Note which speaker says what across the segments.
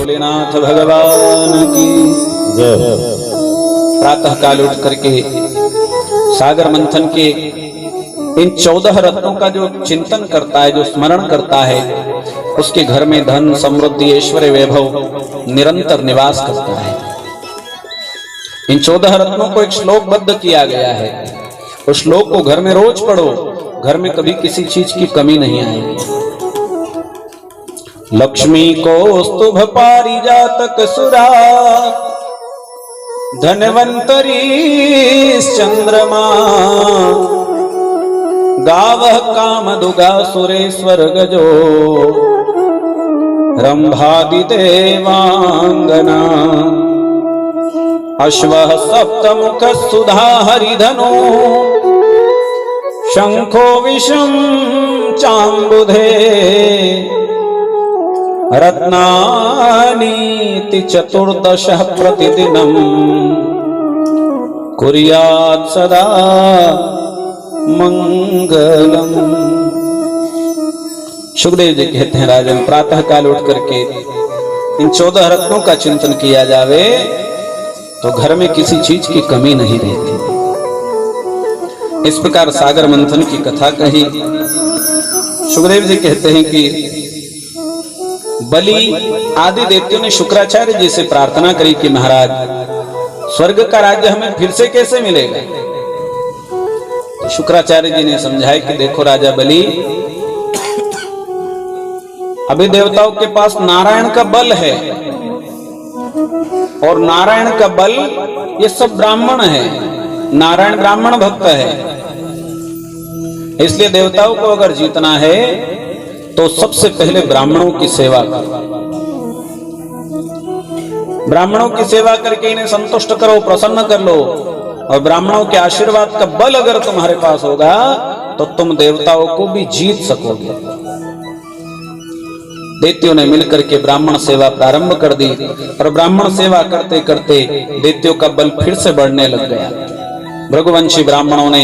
Speaker 1: भोलेनाथ भगवान की जय। प्रातः काल उठ करके सागर मंथन के इन 14 रत्नों का जो चिंतन करता है, जो स्मरण करता है, उसके घर में धन समृद्धि ऐश्वर्य वैभव निरंतर निवास करता है। इन 14 रत्नों को एक श्लोकबद्ध किया गया है। उस श्लोक को घर में रोज पढ़ो, घर में कभी किसी चीज की कमी नहीं आएगी। लक्ष्मी कौस्तुभ पारिजातक सुरा धनवंतरी चंद्रमा गावः कामदुगा सुरेश्वर गजो रंभादि देवांगना अश्वः सप्तमुख सुधा हरिधनो शंखो विषम चांबुधे रत्नानीति 14 प्रतिदिनम कुर्यात् सदा मंगलम। सुखदेव जी कहते हैं, राजन प्रातः काल उठ करके इन 14 रत्नों का चिंतन किया जावे तो घर में किसी चीज की कमी नहीं रहती। इस प्रकार सागर मंथन की कथा कही। सुखदेव जी कहते हैं कि बलि आदि देवताओं ने शुक्राचार्य जी से प्रार्थना करी कि महाराज स्वर्ग का राज्य हमें फिर से कैसे मिलेगा। तो शुक्राचार्य जी ने समझाया कि देखो राजा बलि, अभी देवताओं के पास नारायण का बल है और नारायण का बल ये सब ब्राह्मण है। नारायण ब्राह्मण भक्त है, इसलिए देवताओं को अगर जीतना है तो सबसे पहले ब्राह्मणों की सेवा करो। ब्राह्मणों की सेवा करके इन्हें संतुष्ट करो, प्रसन्न कर लो, और ब्राह्मणों के आशीर्वाद का बल अगर तुम्हारे पास होगा तो तुम देवताओं को भी जीत सकोगे। दैत्यों ने मिलकर के ब्राह्मण सेवा प्रारंभ कर दी और ब्राह्मण सेवा करते करते दैत्यों का बल फिर से बढ़ने लग गया। भृगुवंशी ब्राह्मणों ने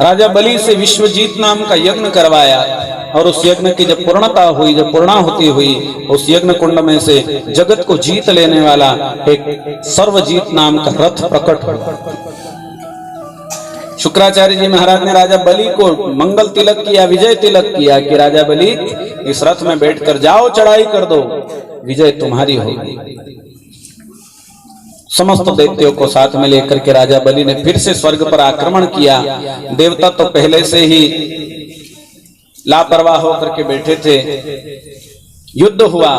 Speaker 1: राजा बलि से विश्वजीत नाम का यज्ञ करवाया और उस यज्ञ की जब पूर्णता हुई, जब पूर्णाहुति हुई, उस यज्ञ कुंड में से जगत को जीत लेने वाला एक सर्वजीत नाम का रथ प्रकट हुआ। शुक्राचार्य जी महाराज ने राजा बलि को मंगल तिलक किया, विजय तिलक किया कि राजा बलि इस रथ में बैठकर जाओ, चढ़ाई कर दो, विजय तुम्हारी होगी। समस्त दैत्यों को साथ में लेकर के राजा बलि ने फिर से स्वर्ग पर आक्रमण किया। देवता तो पहले से ही लापरवाह होकर के बैठे थे। युद्ध हुआ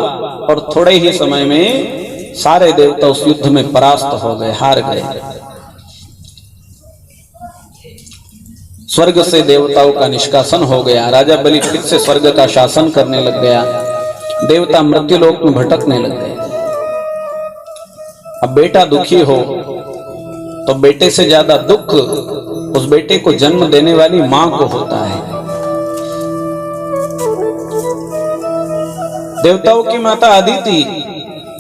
Speaker 1: और थोड़े ही समय में सारे देवता उस युद्ध में परास्त हो गए, हार गए। स्वर्ग से देवताओं का निष्कासन हो गया। राजा बलि फिर से स्वर्ग का शासन करने लग गया। देवता मृत्युलोक में भटकने लग गए। अब बेटा दुखी हो तो बेटे से ज्यादा दुख उस बेटे को जन्म देने वाली मां को होता है। देवताओं की माता अदिति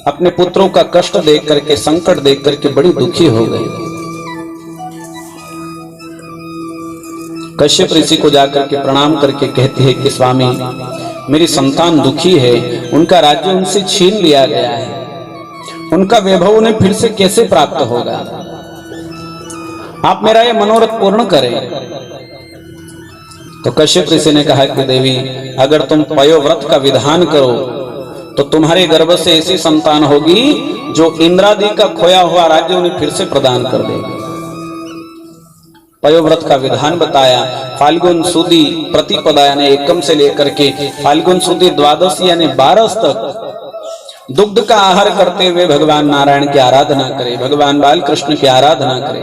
Speaker 1: अपने पुत्रों का कष्ट देख करके, संकट देख करके बड़ी दुखी हो गई। कश्यप ऋषि को जाकर के प्रणाम करके कहती है कि स्वामी, मेरी संतान दुखी है, उनका राज्य उनसे छीन लिया गया है, उनका वैभव उन्हें फिर से कैसे प्राप्त होगा। आप मेरा यह मनोरथ पूर्ण करें। तो कश्यप ऋषि ने कहा कि देवी, अगर तुम पयोव्रत का विधान करो तो तुम्हारे गर्भ से ऐसी संतान होगी जो इंद्रादि का खोया हुआ राज्य उन्हें फिर से प्रदान कर देगी। पयोव्रत का विधान बताया। फाल्गुन सुदी प्रतिपदा यानी एकम से लेकर के फाल्गुन सुदी द्वादश यानी 12 तक दुग्ध का आहार करते हुए भगवान नारायण की आराधना करे, भगवान बाल कृष्ण की आराधना करे।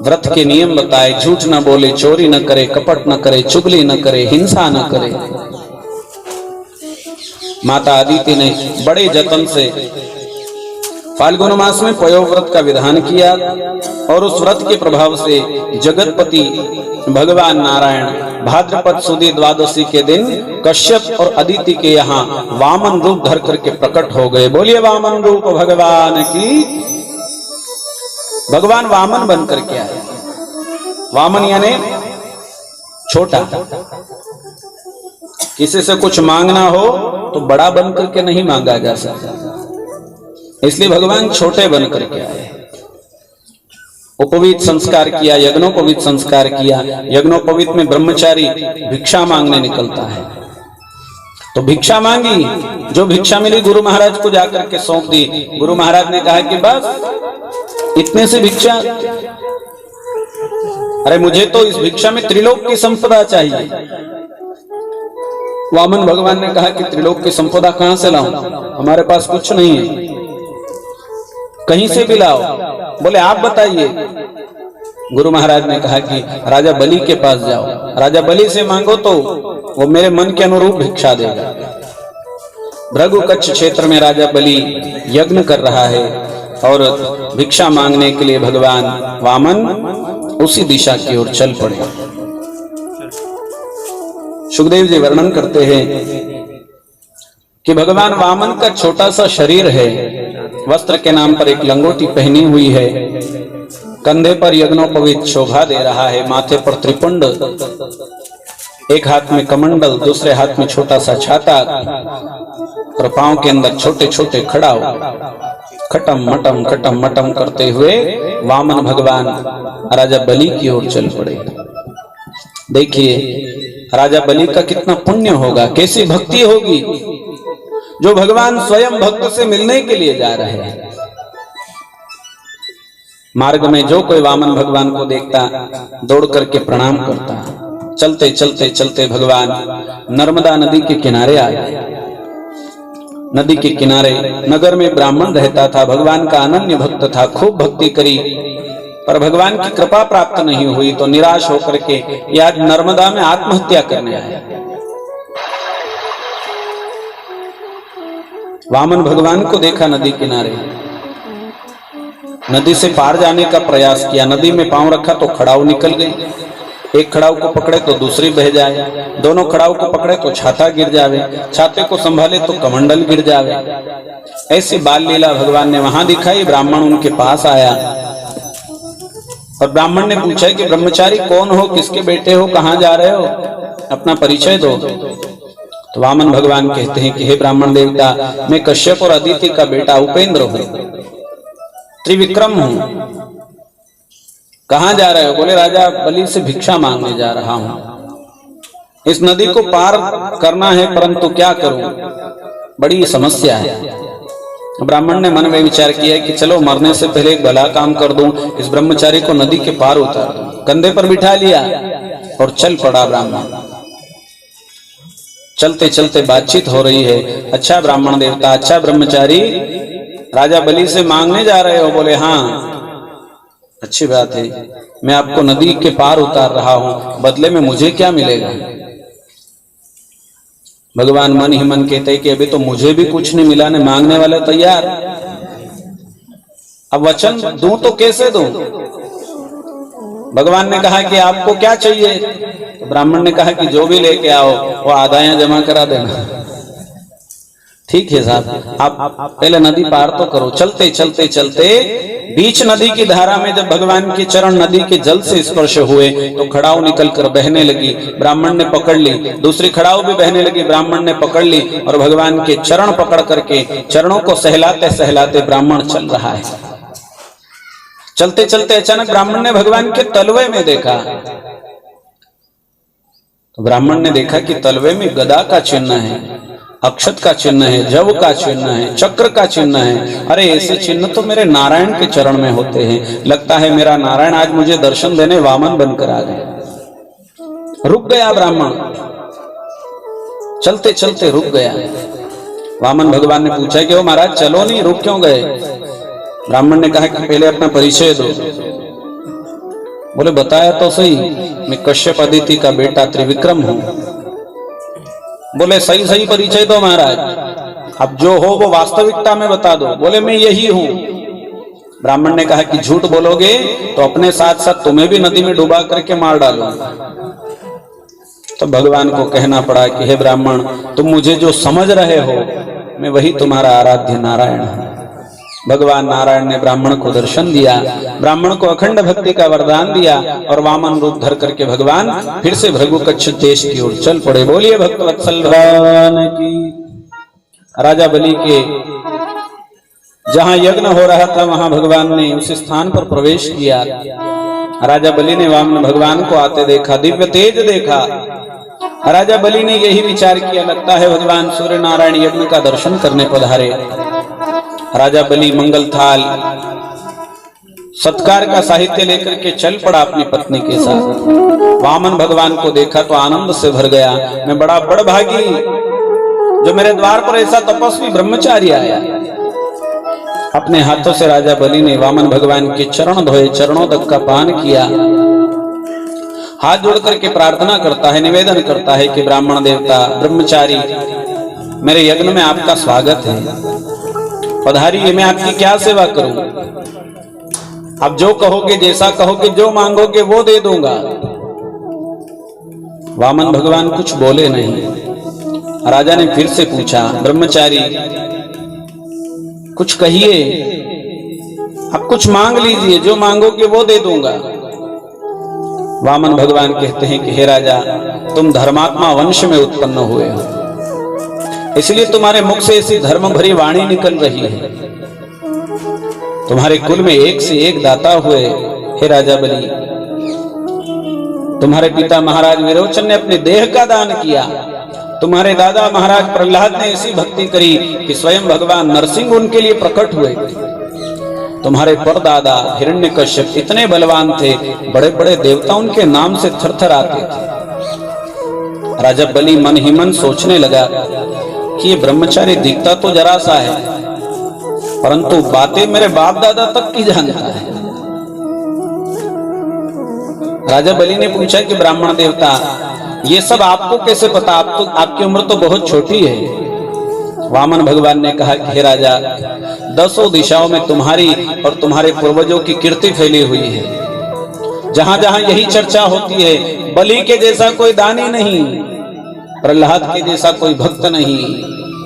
Speaker 1: व्रत के नियम बताए, झूठ न बोले, चोरी न करे, कपट न करे, चुगली न करे, हिंसा न करे। माता अदिति ने बड़े जतन से फाल्गुन मास में पयोव्रत का विधान किया और उस व्रत के प्रभाव से जगतपति भगवान नारायण भाद्रपद सुदी द्वादशी के दिन कश्यप और अदिति के यहाँ वामन रूप धर करके प्रकट हो गए। बोलिए वामन रूप भगवान की। भगवान वामन बन करके आए। वामन यानी छोटा, किसी से कुछ मांगना हो तो बड़ा बन करके नहीं मांगा जा सकता, इसलिए भगवान छोटे बन करके आए। उपवीत संस्कार किया, यज्ञोपवीत संस्कार किया। यज्ञोपवीत में ब्रह्मचारी भिक्षा मांगने निकलता है, तो भिक्षा मांगी, जो भिक्षा मिली गुरु महाराज को जाकर के सौंप दी। गुरु महाराज ने कहा कि बस इतने से भिक्षा, अरे मुझे तो इस भिक्षा में त्रिलोक की संपदा चाहिए। वामन भगवान ने कहा कि त्रिलोक की संपदा कहां से लाऊं, हमारे पास कुछ नहीं है, कहीं से भी लाओ। बोले आप बताइए। गुरु महाराज ने कहा कि राजा बलि के पास जाओ, राजा बलि से मांगो तो वो मेरे मन के अनुरूप भिक्षा देगा। भृगु कच्छ क्षेत्र में राजा बलि यज्ञ कर रहा है और भिक्षा मांगने के लिए भगवान वामन उसी दिशा की ओर चल पड़े। सुखदेव जी वर्णन करते हैं कि भगवान वामन का छोटा सा शरीर है, वस्त्र के नाम पर एक लंगोटी पहनी हुई है, कंधे पर यज्ञोपवीत शोभा दे रहा है, माथे पर त्रिपुंड, एक हाथ में कमंडल, दूसरे हाथ में छोटा सा छाता और पांव के अंदर छोटे छोटे खड़ाव, खटम मटम करते हुए वामन भगवान राजा बलि की ओर चल पड़े। देखिए राजा बलि का कितना पुण्य होगा, कैसी भक्ति होगी, जो भगवान स्वयं भक्त से मिलने के लिए जा रहे हैं। मार्ग में जो कोई वामन भगवान को देखता दौड़ करके प्रणाम करता। चलते चलते चलते भगवान नर्मदा नदी के किनारे आ गए। नदी के किनारे नगर में ब्राह्मण रहता था, भगवान का अनन्य भक्त था, खूब भक्ति करी, पर भगवान की कृपा प्राप्त नहीं हुई तो निराश होकर के ये आज नर्मदा में आत्महत्या करने आया। वामन भगवान को देखा नदी किनारे, नदी से पार जाने का प्रयास किया, नदी में पांव रखा तो खड़ाऊ निकल गई, एक खड़ाऊ को पकड़े तो दूसरी बह जाए, दोनों खड़ाऊ को पकड़े तो छाता गिर जावे, छाते को संभाले तो कमंडल गिर जावे। ऐसी बाल लीला भगवान ने वहां दिखाई। ब्राह्मण उनके पास आया और ब्राह्मण ने पूछा कि ब्रह्मचारी कौन हो, किसके बेटे हो, कहां जा रहे हो, अपना परिचय दो। तो वामन भगवान कहते हैं कि हे ब्राह्मण देवता, मैं कश्यप और अदिति का बेटा उपेंद्र हूं, त्रिविक्रम हूं। कहां जा रहे हो? बोले राजा बलि से भिक्षा मांगने जा रहा हूं। इस नदी को पार करना है, परंतु क्या करूं, बड़ी समस्या है। ब्राह्मण ने मन में विचार किया कि चलो मरने से पहले एक भला काम कर दूं, इस ब्रह्मचारी को नदी के पार उतार दूं। कंधे पर बिठा लिया और चल पड़ा ब्राह्मण। चलते चलते बातचीत हो रही है। अच्छा ब्राह्मण देवता, अच्छा ब्रह्मचारी, राजा बलि से मांगने जा रहे हो? बोले हाँ, अच्छी बात है, मैं आपको नदी के पार उतार रहा हूं, बदले में मुझे क्या मिलेगा? भगवान मन ही मन कहते हैं कि अभी तो मुझे भी कुछ नहीं मिला, ने मांगने वाले तैयार, अब वचन दूं तो कैसे दूं? भगवान ने कहा कि आपको क्या चाहिए? तो ब्राह्मण ने कहा कि जो भी लेके आओ वो आदायां जमा करा देना। ठीक है साहब, आप पहले नदी पार तो करो। चलते चलते चलते बीच नदी की धारा में जब भगवान के चरण नदी के जल से स्पर्श हुए तो खड़ाऊ निकलकर बहने लगी, ब्राह्मण ने पकड़ ली, दूसरी खड़ाऊ भी बहने लगी, ब्राह्मण ने पकड़ ली और भगवान के चरण पकड़ करके चरणों को सहलाते सहलाते ब्राह्मण चल रहा है। चलते चलते अचानक ब्राह्मण ने भगवान के तलवे में देखा। तो ब्राह्मण ने देखा कि तलवे में गदा का चिन्ह है, अक्षत का चिन्ह है, जव का चिन्ह है, चक्र का चिन्ह है। अरे ऐसे चिन्ह तो मेरे नारायण के चरण में होते हैं, लगता है मेरा नारायण आज मुझे दर्शन देने वामन बनकर आ गए। रुक गया ब्राह्मण, चलते चलते रुक गया। वामन भगवान ने पूछा कि ओ महाराज चलो नहीं, रुक क्यों गए? ब्राह्मण ने कहा कि पहले अपना परिचय दो। बोले बताया तो सही, मैं कश्यप अदिति का बेटा त्रिविक्रम हूं। बोले सही सही परिचय दो महाराज, अब जो हो वो वास्तविकता में बता दो। बोले मैं यही हूं। ब्राह्मण ने कहा कि झूठ बोलोगे तो अपने साथ साथ तुम्हें भी नदी में डुबा करके मार डालो। तो भगवान को कहना पड़ा कि हे ब्राह्मण, तुम मुझे जो समझ रहे हो मैं वही तुम्हारा आराध्य नारायण हूं। भगवान नारायण ने ब्राह्मण को दर्शन दिया, ब्राह्मण को अखंड भक्ति का वरदान दिया और वामन रूप धर करके भगवान फिर से भृगुकच्छ देश की ओर चल पड़े। बोलिए भक्तवत्सल भगवान की। राजा बलि के जहां यज्ञ हो रहा था वहां भगवान ने उस स्थान पर प्रवेश किया। राजा बलि ने वामन भगवान को आते देखा, दिव्य तेज देखा। राजा बलि ने यही विचार किया, लगता है भगवान सूर्य नारायण यज्ञ का दर्शन करने पधारे। राजा बलि मंगल थाल सत्कार का साहित्य लेकर के चल पड़ा अपनी पत्नी के साथ। वामन भगवान को देखा तो आनंद से भर गया, मैं बड़ा बड़भागी जो मेरे द्वार पर ऐसा तपस्वी ब्रह्मचारी आया। अपने हाथों से राजा बलि ने वामन भगवान के चरण धोए, चरणों तक का पान किया। हाथ जोड़ करके प्रार्थना करता है, निवेदन करता है कि ब्राह्मण देवता ब्रह्मचारी मेरे यज्ञ में आपका स्वागत है, पधारिए, मैं आपकी क्या सेवा करूं। आप जो कहोगे, जैसा कहोगे, जो मांगोगे वो दे दूंगा। वामन भगवान कुछ बोले नहीं। राजा ने फिर से पूछा, ब्रह्मचारी कुछ कहिए, आप कुछ मांग लीजिए, जो मांगोगे वो दे दूंगा। वामन भगवान कहते हैं कि हे राजा, तुम धर्मात्मा वंश में उत्पन्न हुए हो, इसलिए तुम्हारे मुख से ऐसी धर्म भरी वाणी निकल रही है। तुम्हारे कुल में एक से एक दाता हुए। हे राजा बलि, तुम्हारे पिता महाराज विरोचन ने अपने देह का दान किया। तुम्हारे दादा महाराज प्रहलाद ने ऐसी भक्ति करी कि स्वयं भगवान नरसिंह उनके लिए प्रकट हुए। तुम्हारे परदादा हिरण्यकश्यप इतने बलवान थे, बड़े बड़े देवता उनके नाम से थरथर आते थे। राजा बलि मन ही मन सोचने लगा कि ये ब्रह्मचारी दिखता तो जरा सा है, परंतु बातें मेरे बाप दादा तक की जानता है। राजा बलि ने पूछा कि ब्राह्मण देवता, ये सब आपको कैसे पता, आपकी उम्र तो बहुत छोटी है। वामन भगवान ने कहा कि हे राजा, 10 दिशाओं में तुम्हारी और तुम्हारे पूर्वजों की कीर्ति फैली हुई है। जहां जहां यही चर्चा होती है, बलि के जैसा कोई दानी नहीं, प्रहलाद के जैसा कोई भक्त नहीं,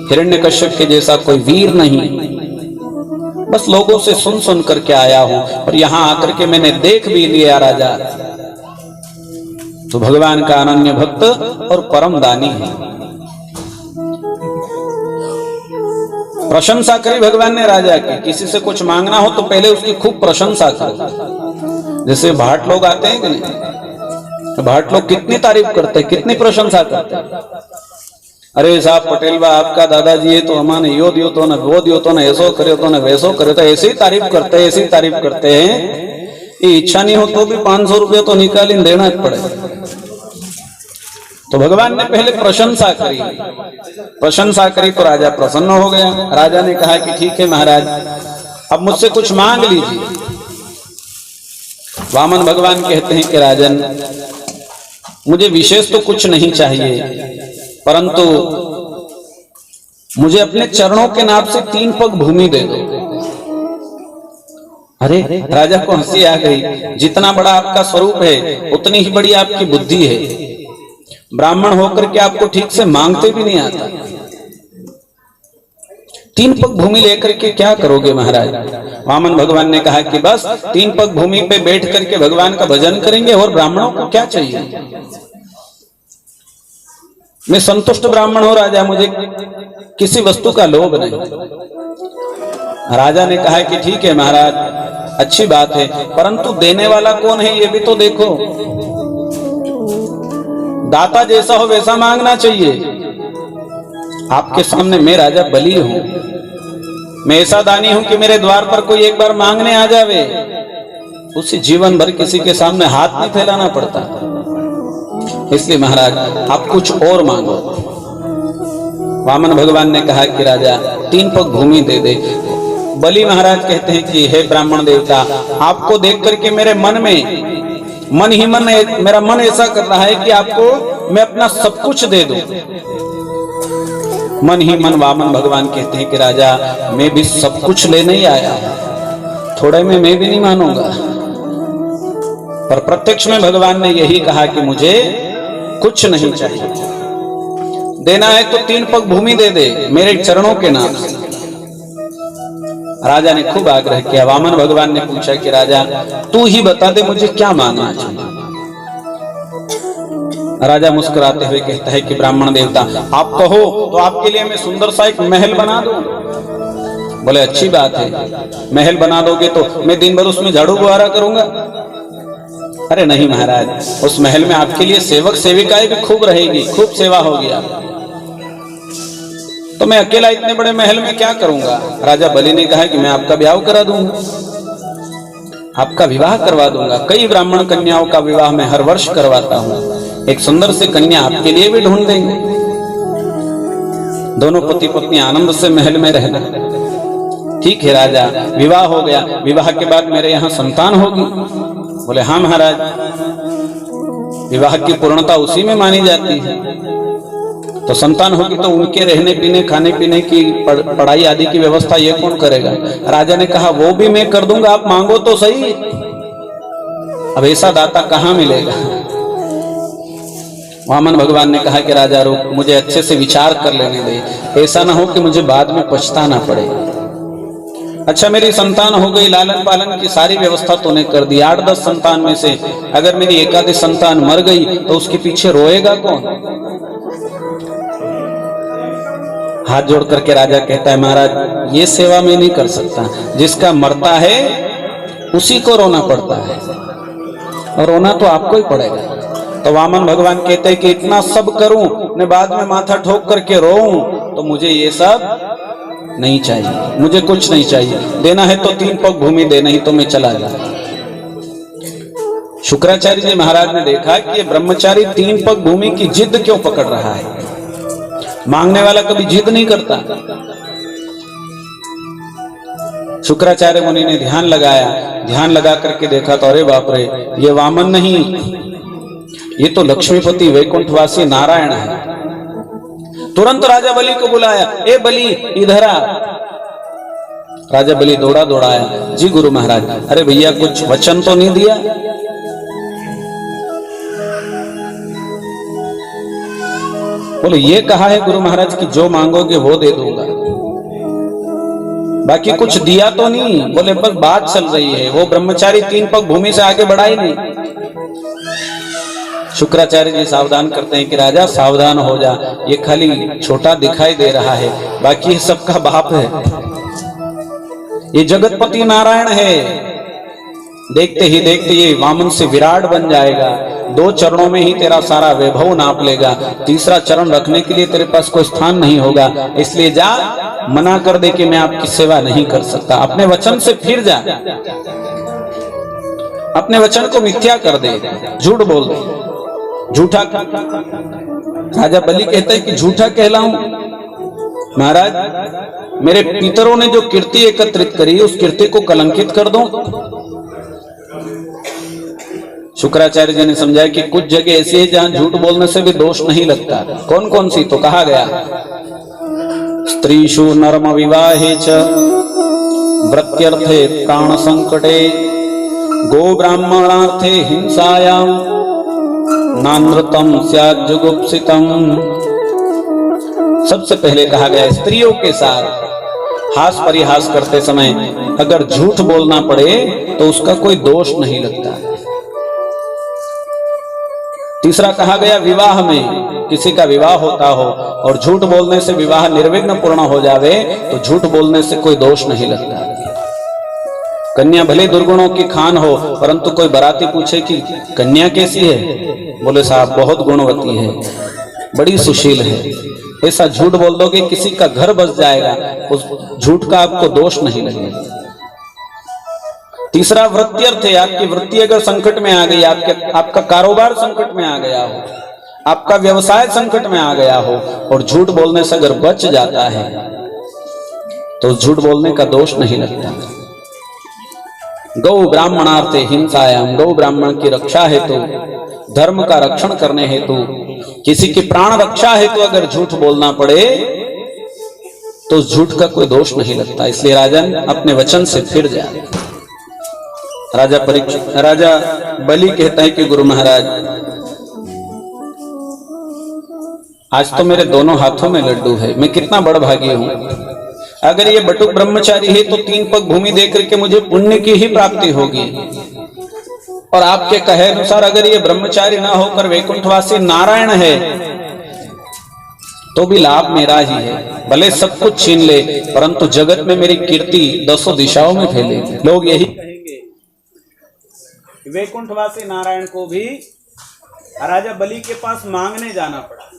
Speaker 1: हिरण्यकश्यप के जैसा कोई वीर नहीं। बस लोगों से सुन सुन करके आया हूं और यहां आकर के मैंने देख भी लिया राजा, तो भगवान का अनन्य भक्त और परम दानी है। प्रशंसा करी भगवान ने राजा की। किसी से कुछ मांगना हो तो पहले उसकी खूब प्रशंसा करो। जैसे भाट लोग आते हैं कि नहीं, तो भाट लोग कितनी तारीफ करते हैं, कितनी प्रशंसा करते हैं। अरे साहब पटेल बा, आपका दादाजी है तो हमारे यो दियो तो न वो दियो तो न ऐसो करे तो न वैसो करे, तो ऐसे ही तारीफ करते हैं, ऐसी तारीफ करते हैं। ये इच्छा नहीं हो तो भी 500 रुपया तो निकाल देना पड़े। तो भगवान ने पहले प्रशंसा करी तो राजा प्रसन्न हो गया। राजा ने कहा कि ठीक है महाराज, अब मुझसे कुछ मांग लीजिए। वामन भगवान कहते हैं कि राजन, मुझे विशेष तो कुछ नहीं चाहिए, परंतु मुझे अपने चरणों के नाप से 3 पग भूमि दे दो। अरे राजा को हंसी आ गई। जितना बड़ा आपका स्वरूप है उतनी ही बड़ी आपकी बुद्धि है। ब्राह्मण होकर के आपको ठीक से मांगते भी नहीं आता। 3 पग भूमि लेकर के क्या करोगे महाराज? वामन भगवान ने कहा कि बस 3 पग भूमि पे बैठ करके भगवान का भजन करेंगे, और ब्राह्मणों को क्या चाहिए। मैं संतुष्ट ब्राह्मण हूं राजा, मुझे किसी वस्तु का लोभ नहीं। राजा ने कहा कि ठीक है महाराज, अच्छी बात है, परंतु देने वाला कौन है ये भी तो देखो। दाता जैसा हो वैसा मांगना चाहिए। आपके सामने मैं राजा बलि हूं, मैं ऐसा दानी हूं कि मेरे द्वार पर कोई एक बार मांगने आ जावे, उसे जीवन भर किसी के सामने हाथ नहीं फैलाना पड़ता। इसलिए महाराज आप कुछ और मांगो। वामन भगवान ने कहा कि राजा 3 पग भूमि दे दे। बलि महाराज कहते हैं कि हे ब्राह्मण देवता, आपको देख करके मेरे मन ही मन मेरा मन ऐसा कर रहा है कि आपको मैं अपना सब कुछ दे दूं। मन ही मन वामन भगवान कहते हैं कि राजा, मैं भी सब कुछ लेने ही आया, थोड़े में मैं भी नहीं मानूंगा। पर प्रत्यक्ष में भगवान ने यही कहा कि मुझे कुछ नहीं चाहिए, देना है तो 3 पग भूमि दे दे मेरे चरणों के नाम से। राजा ने खूब आग्रह किया। वामन भगवान ने पूछा कि राजा तू ही बता दे मुझे क्या मांगना चाहिए। राजा मुस्कुराते हुए कहता है कि ब्राह्मण देवता आप कहो तो आपके लिए मैं सुंदर सा एक महल बना दूं। बोले अच्छी बात है, महल बना दोगे तो मैं दिन भर उसमें झाड़ू बुहारा करूंगा। अरे नहीं महाराज, उस महल में आपके लिए सेवक सेविकाएं भी खूब रहेगी, खूब सेवा होगी आपकी, तो मैं अकेला इतने बड़े महल में क्या करूंगा। राजा बलि ने कहा कि मैं आपका ब्याह करा दूंगा, आपका विवाह करवा दूंगा। कई ब्राह्मण कन्याओं का विवाह मैं हर वर्ष करवाता हूं, एक सुंदर से कन्या आपके लिए भी ढूंढ देंगे। दोनों पति पत्नी आनंद से महल में रहना। ठीक है राजा, विवाह हो गया, विवाह के बाद मेरे यहाँ संतान होगी। बोले हाँ महाराज, विवाह की पूर्णता उसी में मानी जाती है, तो संतान होगी तो उनके रहने पीने खाने पीने की पढ़ाई आदि की व्यवस्था ये कौन करेगा। राजा ने कहा वो भी मैं कर दूंगा, आप मांगो तो सही। अब ऐसा दाता कहाँ मिलेगा। वामन भगवान ने कहा कि राजा रुक, मुझे अच्छे से विचार कर लेने दे, ऐसा ना हो कि मुझे बाद में पछताना पड़े। अच्छा मेरी संतान हो गई, लालन पालन की सारी व्यवस्था तूने कर दी, 8-10 संतान में से अगर मेरी एकाधिक संतान मर गई तो उसके पीछे रोएगा कौन। हाथ जोड़ करके राजा कहता है महाराज ये सेवा मैं नहीं कर सकता, जिसका मरता है उसी को रोना पड़ता है, और रोना तो आपको ही पड़ेगा। तो वामन भगवान कहते हैं कि इतना सब करूं ने बाद में माथा ठोक करके रोऊं, तो मुझे ये सब नहीं चाहिए, मुझे कुछ नहीं चाहिए। देना है तो 3 पग भूमि दे, नहीं तो मैं चला जाऊं। शुक्राचार्य जी महाराज ने देखा कि ये ब्रह्मचारी 3 पग भूमि की जिद क्यों पकड़ रहा है। मांगने वाला कभी जिद नहीं करता। शुक्राचार्य मुनि ने ध्यान लगाया, ध्यान लगा करके देखा तो अरे बाप रे, ये वामन नहीं, ये तो लक्ष्मीपति वैकुंठवासी नारायण है। तुरंत राजा बलि को बुलाया, ए बलि इधर आ। राजा बलि दौड़ा दौड़ाया, जी गुरु महाराज। अरे भैया कुछ वचन तो नहीं दिया। बोले ये कहा है गुरु महाराज कि जो मांगोगे वो दे दूंगा, बाकी कुछ दिया तो नहीं। बोले बस बात चल रही है, वो ब्रह्मचारी 3 पग भूमि से आगे बढ़ा ही नहीं। शुक्राचार्य जी सावधान करते हैं कि राजा सावधान हो जा, ये खाली छोटा दिखाई दे रहा है, बाकी सबका बाप है, ये जगतपति नारायण है। देखते ही देखते ये वामन से विराट बन जाएगा, 2 चरणों में ही तेरा सारा वैभव नाप लेगा, तीसरा चरण रखने के लिए तेरे पास कोई स्थान नहीं होगा, इसलिए जा मना कर दे कि मैं आपकी सेवा नहीं कर सकता। अपने वचन से फिर जा, अपने वचन को मिथ्या कर दे, झूठ बोल दे, झूठा। राजा बलि कहता है कि झूठा कहलाऊं। महाराज मेरे पितरों ने जो कीर्ति एकत्रित करी उस कीर्ति को कलंकित कर दूं। शुक्राचार्य जी ने समझाया कि कुछ जगह ऐसी है जहां झूठ बोलने से भी दोष नहीं लगता। कौन कौन सी, तो कहा गया स्त्रीषु नर्म विवाहे च व्रत्यर्थे प्राण संकटे गो ब्राह्मणार्थे हिंसायां नानृतम स्यात् जुगुप्सितम। सबसे पहले कहा गया स्त्रियों के साथ हास परिहास करते समय अगर झूठ बोलना पड़े तो उसका कोई दोष नहीं लगता। तीसरा कहा गया विवाह में, किसी का विवाह होता हो और झूठ बोलने से विवाह निर्विघ्न पूर्ण हो जावे तो झूठ बोलने से कोई दोष नहीं लगता। कन्या भले दुर्गुणों की खान हो, परंतु कोई बाराती पूछे कि कन्या कैसी है, बोले साहब बहुत गुणवती है, बड़ी सुशील है, ऐसा झूठ बोल दोगे किसी का घर बस जाएगा, उस झूठ का आपको दोष नहीं लगेगा। तीसरा वृत्त्यर्थ है, आपकी वृत्ति अगर संकट में आ गई, आपका कारोबार संकट में आ गया हो, आपका व्यवसाय संकट में आ गया हो और झूठ बोलने से अगर बच जाता है तो झूठ बोलने का दोष नहीं लगता। गौ ब्राह्मणार्थे हिंसायाम, गौ ब्राह्मण की रक्षा हेतु, धर्म का रक्षण करने हेतु, किसी की प्राण रक्षा हेतु अगर झूठ बोलना पड़े तो उस झूठ का कोई दोष नहीं लगता। इसलिए राजन अपने वचन से फिर जाए। राजा बलि कहता है कि गुरु महाराज आज तो मेरे दोनों हाथों में लड्डू है, मैं कितना बड़भागी हूं। अगर ये बटुक ब्रह्मचारी है तो 3 पग भूमि देकर के मुझे पुण्य की ही प्राप्ति होगी, और आपके कहे अनुसार अगर ये ब्रह्मचारी ना होकर वैकुंठवासी नारायण है तो भी लाभ मेरा ही है। भले सब कुछ छीन ले परंतु जगत में मेरी कीर्ति 10 दिशाओं में फैलेगी। लोग यही कहेंगे। वैकुंठवासी नारायण को भी राजा बलि के पास मांगने जाना पड़ा,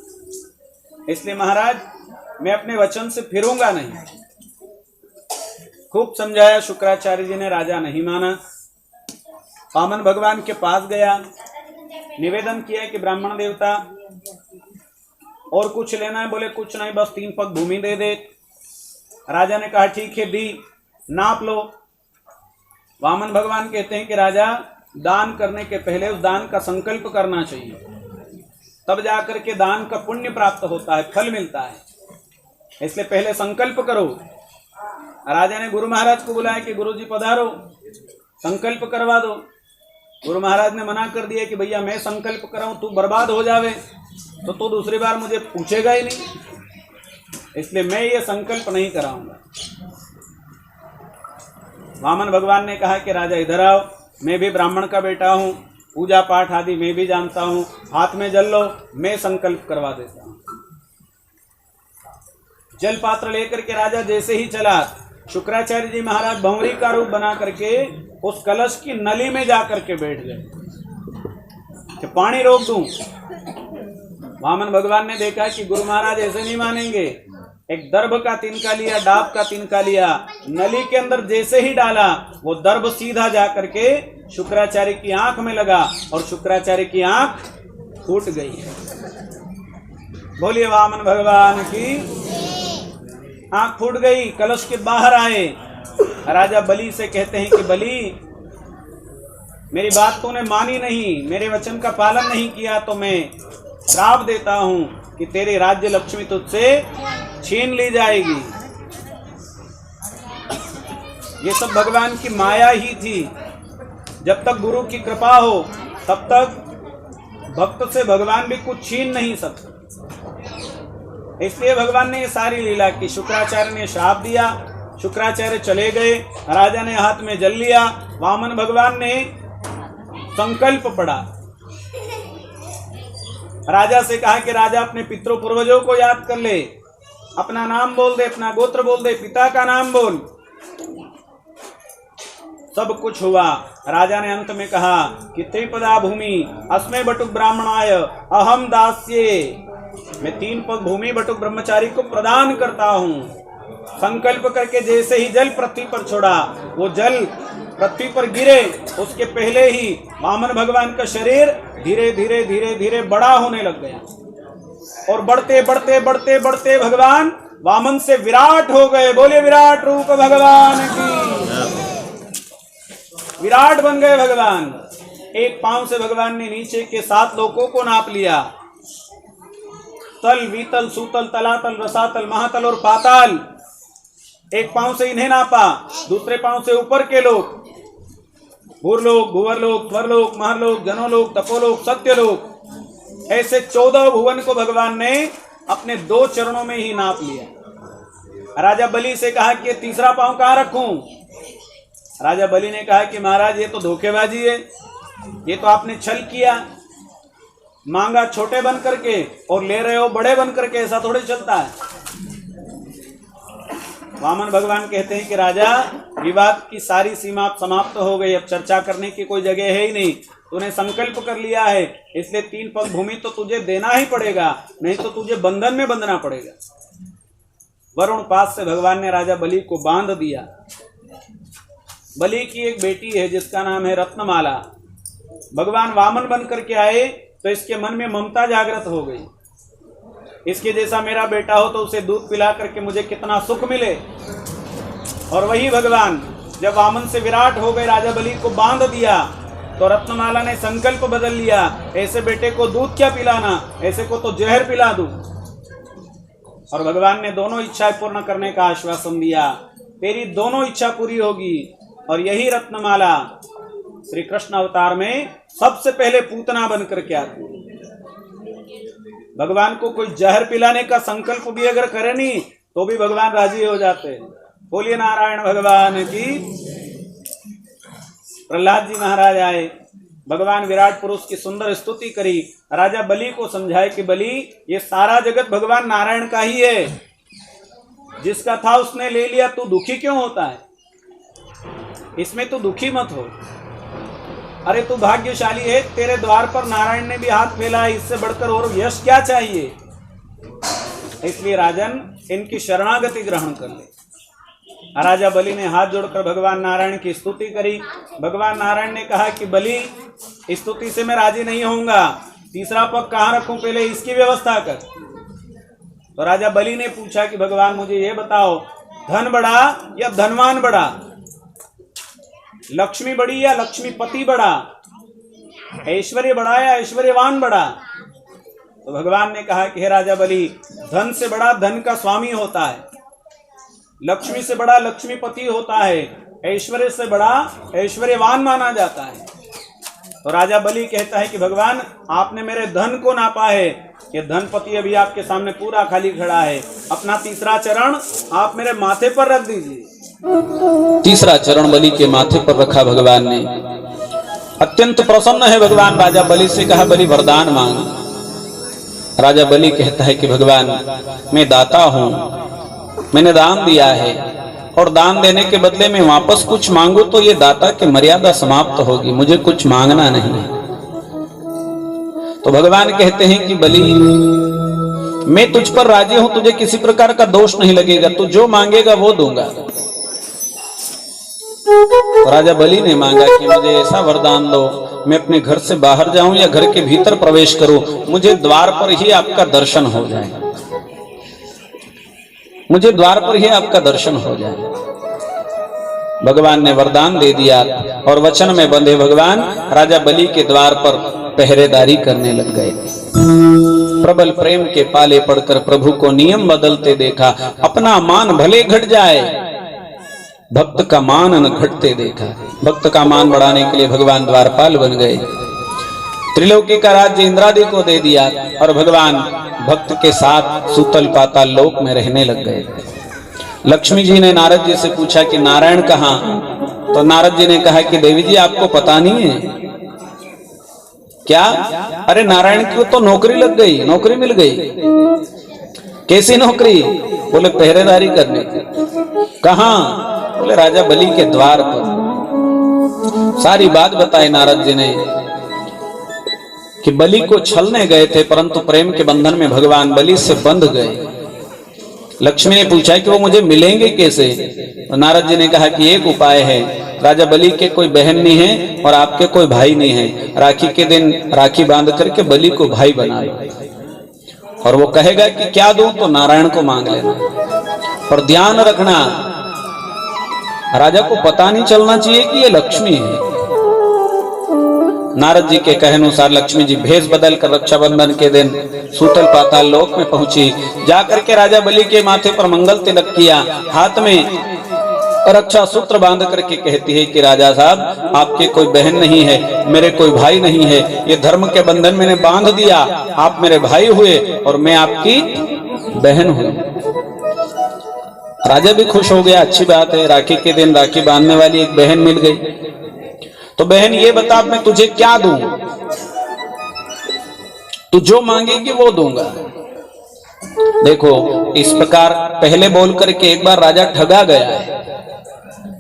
Speaker 1: इसलिए महाराज मैं अपने वचन से फिरूंगा नहीं। खूब समझाया शुक्राचार्य जी ने, राजा नहीं माना। वामन भगवान के पास गया, निवेदन किया कि ब्राह्मण देवता और कुछ लेना है? बोले कुछ नहीं, बस 3 पग भूमि दे दे। राजा ने कहा ठीक है, दी, नाप लो। वामन भगवान कहते हैं कि राजा दान करने के पहले उस दान का संकल्प करना चाहिए, तब जाकर के दान का पुण्य प्राप्त होता है, फल मिलता है, इसलिए पहले संकल्प करो। राजा ने गुरु महाराज को बुलाया कि गुरुजी पधारो, संकल्प करवा दो। गुरु महाराज ने मना कर दिया कि भैया मैं संकल्प कराऊं, तू बर्बाद हो जावे तो तू दूसरी बार मुझे पूछेगा ही नहीं, इसलिए मैं ये संकल्प नहीं कराऊंगा। वामन भगवान ने कहा कि राजा इधर आओ, मैं भी ब्राह्मण का बेटा हूं, पूजा पाठ आदि मैं भी जानता हूं, हाथ में जल लो, मैं संकल्प करवा देता हूं। जल पात्र लेकर के राजा जैसे ही चला, शुक्राचार्य जी महाराज भंवरी का रूप बना करके उस कलश की नली में जाकर के बैठ गए कि पानी रोक दूं। वामन भगवान ने देखा कि गुरु महाराज ऐसे नहीं मानेंगे। एक दर्भ का तिनका लिया, डाब का तिनका लिया, नली के अंदर जैसे ही डाला वो दर्भ सीधा जाकर के शुक्राचार्य की आंख में लगा और शुक्राचार्य की आंख फूट गई। बोलिए वामन भगवान की। आंख फूट गई, कलश के बाहर आए। राजा बलि से कहते हैं कि बलि मेरी बात तूने मानी नहीं, मेरे वचन का पालन नहीं किया, तो मैं श्राप देता हूं कि तेरी राज्य लक्ष्मी तुझसे छीन ली जाएगी। ये सब भगवान की माया ही थी। जब तक गुरु की कृपा हो तब तक भक्त से भगवान भी कुछ छीन नहीं सकते। इसलिए भगवान ने ये सारी लीला की। शुक्राचार्य ने श्राप दिया, शुक्राचार्य चले गए, राजा ने हाथ में जल लिया। वामन भगवान ने संकल्प पढ़ा, राजा से कहा कि राजा अपने पितरों पूर्वजों को याद कर ले, अपना नाम बोल दे, अपना गोत्र बोल दे, पिता का नाम बोल। सब कुछ हुआ। राजा ने अंत में कहा कि त्रिपदा भूमि अस्मै बटुक ब्राह्मणाय अहम दास्ये, मैं 3 पग भूमि बटुक ब्रह्मचारी को प्रदान करता हूं। संकल्प करके जैसे ही जल पृथ्वी पर छोड़ा, वो जल पृथ्वी पर गिरे उसके पहले ही वामन भगवान का शरीर धीरे धीरे धीरे धीरे बड़ा होने लग गया, और बढ़ते बढ़ते बढ़ते बढ़ते भगवान वामन से विराट हो गए। बोले विराट रूप भगवान की। विराट बन गए भगवान। एक पांव से भगवान ने नीचे के 7 लोकों को नाप लिया, तल, वीतल, सूतल, तलातल, रसातल, महातल और पाताल। एक पांव से इन्हें नापा, दूसरे पांव से ऊपर के लोग, भूरलोक, भुवरलोक, स्वरलोक, महरलोक, जनोलोक, तपोलोक, सत्यलोक, ऐसे 14 भुवन को भगवान ने अपने 2 चरणों में ही नाप लिया। राजा बलि से कहा कि 3रा पांव कहाँ रखूं? राजा बलि ने कहा कि महाराज ये तो धोखेबाजी है, ये तो आपने छल किया, मांगा छोटे बन करके और ले रहे हो बड़े बन करके, ऐसा थोड़ी चलता है। वामन भगवान कहते हैं कि राजा विवाद की सारी सीमा समाप्त हो गई, अब चर्चा करने की कोई जगह है ही नहीं। तूने संकल्प कर लिया है, इसलिए 3 पग भूमि तो तुझे देना ही पड़ेगा, नहीं तो तुझे बंधन में बंधना पड़ेगा। वरुण पास से भगवान ने राजा बलि को बांध दिया। बलि की एक बेटी है जिसका नाम है रत्नमाला। भगवान वामन बन करके आए तो इसके मन में ममता जागृत हो गई, इसके जैसा मेरा बेटा हो तो उसे दूध पिला करके मुझे कितना सुख मिले। और वही भगवान जब वामन से विराट हो गए, राजा बलि को बांध दिया, तो रत्नमाला ने संकल्प बदल लिया, ऐसे बेटे को दूध क्या पिलाना, ऐसे को तो जहर पिला दूं। और भगवान ने दोनों इच्छाएं पूर्ण करने का आश्वासन दिया, तेरी दोनों इच्छा पूरी होगी। और यही रत्नमाला श्री कृष्ण अवतार में सबसे पहले पूतना बन करके आती है। भगवान को कोई जहर पिलाने का संकल्प भी अगर करे नहीं तो भी भगवान राजी हो जाते हैं। बोलिए नारायण भगवान की। प्रहलाद जी महाराज आए, भगवान विराट पुरुष की सुंदर स्तुति करी, राजा बलि को समझाए कि बलि ये सारा जगत भगवान नारायण का ही है, जिसका था उसने ले लिया, तू दुखी क्यों होता है? इसमें तू दुखी मत हो। अरे तू भाग्यशाली है, तेरे द्वार पर नारायण ने भी हाथ फैला है, इससे बढ़कर और यश क्या चाहिए? इसलिए राजन इनकी शरणागति ग्रहण कर ले। राजा बलि ने हाथ जोड़कर भगवान नारायण की स्तुति करी। भगवान नारायण ने कहा कि बलि स्तुति से मैं राजी नहीं होऊंगा, तीसरा पग कहाँ रखूं, पहले इसकी व्यवस्था कर। तो राजा बलि ने पूछा कि भगवान मुझे ये बताओ, धन बड़ा या धनवान बड़ा, लक्ष्मी बड़ी या लक्ष्मीपति बड़ा, ऐश्वर्य बड़ा या ऐश्वर्यवान बड़ा? तो भगवान ने कहा कि हे राजा बलि, धन से बड़ा धन का स्वामी होता है, लक्ष्मी से बड़ा लक्ष्मीपति होता है, ऐश्वर्य से बड़ा ऐश्वर्यवान माना जाता है। तो राजा बलि कहता है कि भगवान आपने मेरे धन को नापा है, ये धनपति अभी आपके सामने पूरा खाली खड़ा है, अपना तीसरा चरण आप मेरे माथे पर रख दीजिए। तीसरा चरण बलि के माथे पर रखा भगवान ने। अत्यंत प्रसन्न है भगवान, राजा बलि से कहा बलि वरदान मांग। राजा बलि कहता है कि भगवान मैं दाता हूं, मैंने दान दिया है और दान देने के बदले में वापस कुछ मांगू तो ये दाता की मर्यादा समाप्त होगी, मुझे कुछ मांगना नहीं। तो भगवान कहते हैं कि बलि मैं तुझ पर राजी हूं, तुझे किसी प्रकार का दोष नहीं लगेगा, तू जो मांगेगा वो दूंगा। तो राजा बलि ने मांगा कि मुझे ऐसा वरदान दो, मैं अपने घर से बाहर जाऊं या घर के भीतर प्रवेश करूं, मुझे द्वार पर ही आपका दर्शन हो जाए, मुझे द्वार पर ही आपका दर्शन हो जाए। भगवान ने वरदान दे दिया और वचन में बंधे भगवान राजा बलि के द्वार पर पहरेदारी करने लग गए। प्रबल प्रेम के पाले पड़कर प्रभु को नियम बदलते देखा, अपना मान भले घट जाए भक्त का मान न घटते देखा। भक्त का मान बढ़ाने के लिए भगवान द्वारपाल बन गए, त्रिलोकी का राज्य इंद्रादि को दे दिया और भगवान भक्त के साथ सूतल पाताल लोक में रहने लग गए। लक्ष्मी जी ने नारद जी से पूछा कि नारायण कहाँ? तो नारद जी ने कहा कि देवी जी आपको पता नहीं है क्या? अरे नारायण की तो नौकरी लग गई, नौकरी मिल गई। कैसी नौकरी? बोले पहरेदारी करने की। कहाँ? बोले राजा बलि के द्वार पर। सारी बात बताई नारद जी ने कि बलि को छलने गए थे परंतु प्रेम के बंधन में भगवान बलि से बंध गए। लक्ष्मी ने पूछा कि वो मुझे मिलेंगे कैसे? तो नारद जी ने कहा कि एक उपाय है, राजा बलि के कोई बहन नहीं है और आपके कोई भाई नहीं है, राखी के दिन राखी बांध करके बलि को भाई बना लो और वो कहेगा कि क्या दूं तो नारायण को मांग लेना। और ध्यान रखना राजा को पता नहीं चलना चाहिए कि ये लक्ष्मी है। नारद जी के कहे अनुसार लक्ष्मी जी भेष बदल कर रक्षाबंधन के दिन सूतल पाताल लोक में पहुंची। जाकर के राजा बलि के माथे पर मंगल तिलक किया, हाथ में रक्षा सूत्र बांध करके कहती है कि राजा साहब आपके कोई बहन नहीं है, मेरे कोई भाई नहीं है, ये धर्म के बंधन मैंने बांध दिया, आप मेरे भाई हुए और मैं आपकी बहन हुई। राजा भी खुश हो गया, अच्छी बात है, राखी के दिन राखी बांधने वाली एक बहन मिल गई। तो बहन ये बता मैं तुझे क्या दूं? तू जो मांगेगी वो दूंगा। देखो इस प्रकार पहले बोल करके एक बार राजा ठगा गया है,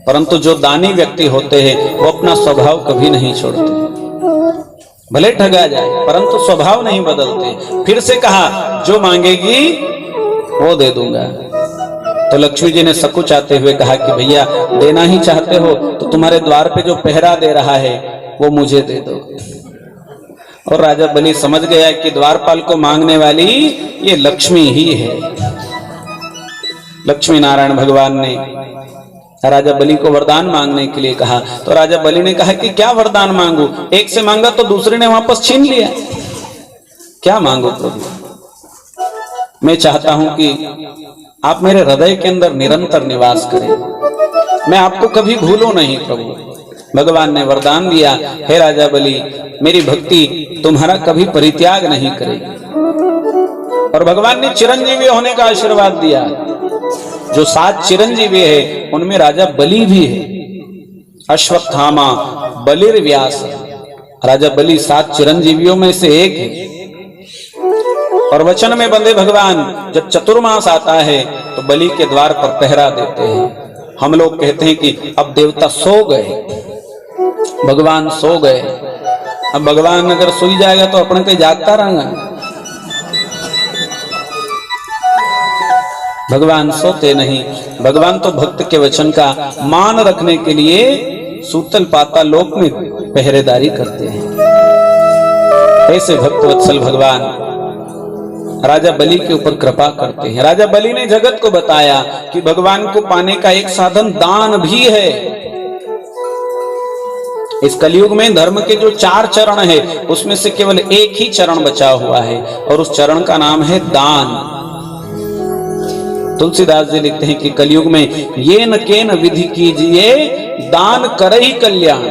Speaker 1: परंतु जो दानी व्यक्ति होते हैं वो अपना स्वभाव कभी नहीं छोड़ते, भले ठगा जाए परंतु स्वभाव नहीं बदलते। फिर से कहा जो मांगेगी वो दे दूंगा। तो लक्ष्मी जी ने सकुचाते हुए कहा कि भैया देना ही चाहते हो तो तुम्हारे द्वार पे जो पहरा दे रहा है वो मुझे दे दो। और राजा बलि समझ गया कि द्वारपाल को मांगने वाली ये लक्ष्मी ही है। लक्ष्मी नारायण भगवान ने राजा बलि को वरदान मांगने के लिए कहा। तो राजा बलि ने कहा कि क्या वरदान मांगू? एक से मांगा तो दूसरे ने वापस छीन लिया, क्या मांगू प्रभु? मैं चाहता हूं कि आप मेरे हृदय के अंदर निरंतर निवास करें, मैं आपको कभी भूलूं नहीं प्रभु। भगवान ने वरदान दिया, हे राजा बलि मेरी भक्ति तुम्हारा कभी परित्याग नहीं करेगी। और भगवान ने चिरंजीवी होने का आशीर्वाद दिया। जो 7 चिरंजीवी है उनमें राजा बलि भी है। अश्वत्थामा, बलिर, व्यास। राजा बलि 7 चिरंजीवियों में से एक है। और वचन में बंधे भगवान जब चतुर्मास आता है तो बलि के द्वार पर पहरा देते हैं। हम लोग कहते हैं कि अब देवता सो गए, भगवान सो गए। अब भगवान अगर सोई जाएगा तो अपने कहीं जागता रहेगा। भगवान सोते नहीं। भगवान तो भक्त के वचन का मान रखने के लिए सूतल पाताल लोक में पहरेदारी करते हैं। ऐसे भक्त वत्सल भगवान राजा बलि के ऊपर कृपा करते हैं। राजा बलि ने जगत को बताया कि भगवान को पाने का एक साधन दान भी है। इस कलयुग में धर्म के जो 4 चरण है उसमें से केवल एक ही चरण बचा हुआ है और उस चरण का नाम है दान। तुलसीदास जी लिखते हैं कि कलयुग में ये न के न विधि कीजिए, दान कर ही कल्याण।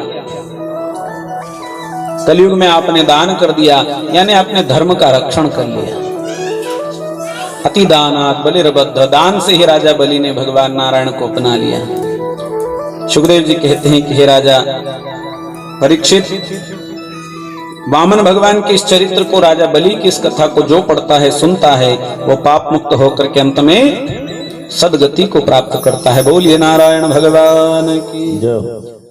Speaker 1: कलयुग में आपने दान कर दिया यानी आपने धर्म का रक्षण कर लिया। अति दानात बलिर्बद्ध, दान से ही राजा बलि ने भगवान नारायण को अपना लिया। सुखदेव जी कहते हैं कि हे राजा परीक्षित, वामन भगवान के इस चरित्र को, राजा बलि की इस कथा को जो पढ़ता है, सुनता है, वो पाप मुक्त होकर के अंत में सदगति को प्राप्त करता है। बोलिए नारायण भगवान की जय।